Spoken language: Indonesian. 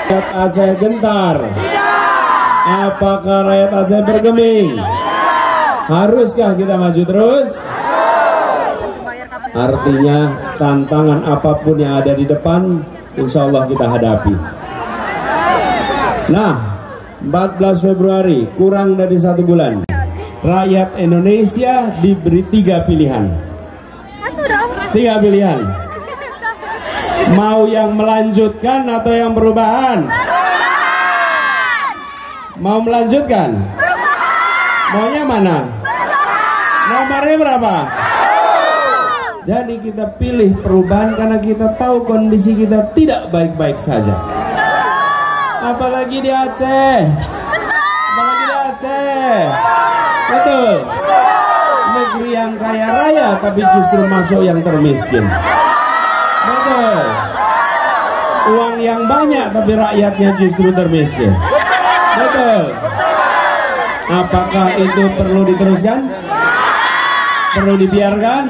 Rakyat Aceh gentar? Apakah rakyat Aceh bergeming? Haruskah kita maju terus? Artinya tantangan apapun yang ada di depan, insya Allah kita hadapi. Nah, 14 Februari, kurang dari 1 bulan, rakyat Indonesia diberi 3 pilihan. 3 pilihan. Mau yang melanjutkan atau yang perubahan? Mau melanjutkan? Maunya mana? Nomornya berapa? Jadi kita pilih perubahan karena kita tahu kondisi kita tidak baik-baik saja. Apalagi di Aceh. Apalagi di Aceh. Betul. Negeri yang kaya raya tapi justru masuk yang termiskin. Betul. Uang yang banyak tapi rakyatnya justru termiskin. Betul. Apakah itu perlu diteruskan? Perlu dibiarkan?